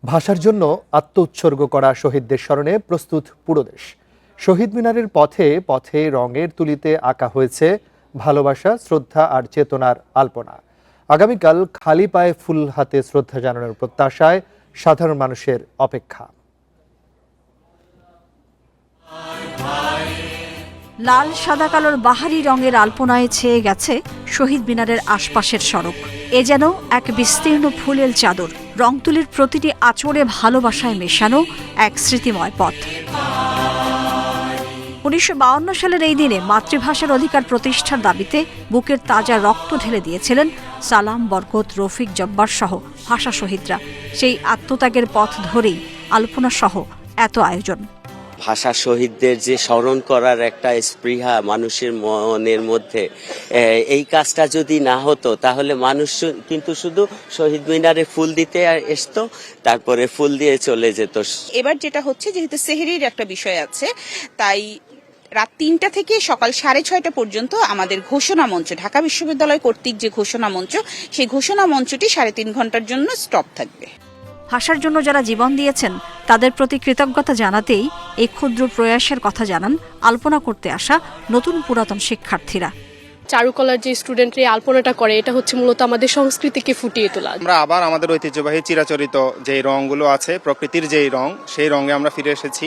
ভাষার জন্য আত্মউৎসর্গ করা শহীদদের স্মরণে প্রস্তুত পুরো দেশ। শহীদ মিনারের পথে পথে রঙের তুলিতে আঁকা হয়েছে ভালোবাসা, শ্রদ্ধা আর চেতনার আলপনা। আগামীকাল খালি পায়ে ফুল হাতে শ্রদ্ধা জানানোর প্রত্যাশায় সাধারণ মানুষের অপেক্ষা। লাল সাদা কালোর বাহারি রঙের আলপনায় ছেয়ে গেছে শহীদ মিনারের আশপাশের সড়ক। এ যেন এক বিস্তীর্ণ ফুলেল চাদর। রং তুলির প্রতিটি আঁচড়ে ভালোবাসায় মেশানো এক স্মৃতিময় পথ। 1952 সালের এই দিনে মাতৃভাষার অধিকার প্রতিষ্ঠার দাবিতে বুকের তাজা রক্ত ঢেলে দিয়েছিলেন সালাম, বরকত, রফিক, জব্বার সহ ভাষা শহীদরা। সেই আত্মত্যাগের পথ ধরেই আলপনা সহ এত আয়োজন। ভাষা শহীদদের যে স্মরণ করার একটা স্পৃহা মানুষের মনের মধ্যে, এই কাজটা যদি না হতো তাহলে মানুষ কিন্তু শুধু শহীদ মিনারে ফুল দিতে আসতো, তারপরে ফুল দিয়ে চলে যেত। এবার যেটা হচ্ছে, যেহেতু সেহরির একটা বিষয় আছে, তাই রাত 3টা থেকে সকাল 6:30 পর্যন্ত আমাদের ঘোষণা মঞ্চ, ঢাকা বিশ্ববিদ্যালয় কর্তৃক যে ঘোষণা মঞ্চ, সেই ঘোষণা মঞ্চটি 3.5 ঘন্টার জন্য স্টপ থাকবে। ভাষার জন্য যারা জীবন দিয়েছেন তাদের প্রতি কৃতজ্ঞতা জানাতেই এই ক্ষুদ্র প্রয়াসের কথা জানান আলপনা করতে আসা নতুন পুরাতন শিক্ষার্থীরা। চারুকলার যে স্টুডেন্টরা এই আলপনাটা করে, এটা হচ্ছে মূলত আমাদের সংস্কৃতিকে ফুটিয়ে তোলা। আমরা আবার আমাদের ঐতিহ্যবাহী চিরাচরিত যে রংগুলো আছে, প্রকৃতির যেই রং, সেই রঙে আমরা ফিরে এসেছি।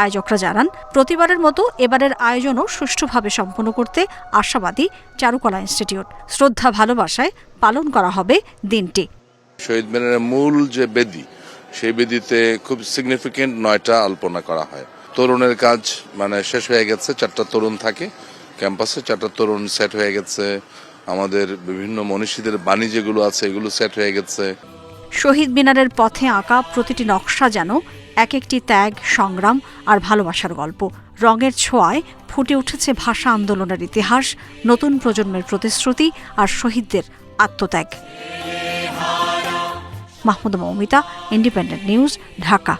আয়োজকরা জানান, প্রতিবারের মতো এবারের আয়োজনও সুষ্ঠুভাবে সম্পন্ন করতে আশাবাদী চারুকলা ইনস্টিটিউট। শ্রদ্ধা ভালোবাসায় পালন করা হবে দিনটি। শহীদ মিনারের মূল যে বেদি, সেই বেদিতে খুব সিগনিফিকেন্ট 9টা আলপনা করা হয়। তরুণের কাজ শেষ হয়ে গেছে, 4টা তরুণ থাকে ক্যাম্পাসে, 4টা তরুণ সেট হয়ে গেছে। আমাদের বিভিন্ন মনীষীদের বাণী যেগুলো আছে এগুলো সেট হয়ে গেছে। শহীদ মিনারের পথে আঁকা প্রতিটি নকশা যেন এক একটি ত্যাগ, সংগ্রাম আর ভালোবাসার গল্প। রঙের ছোঁয়ায় ফুটে উঠেছে ভাষা আন্দোলনের ইতিহাস, নতুন প্রজন্মের প্রতিশ্রুতি আর শহীদদের আত্মত্যাগ। Mahmuda Moumita, independent news, Dhaka.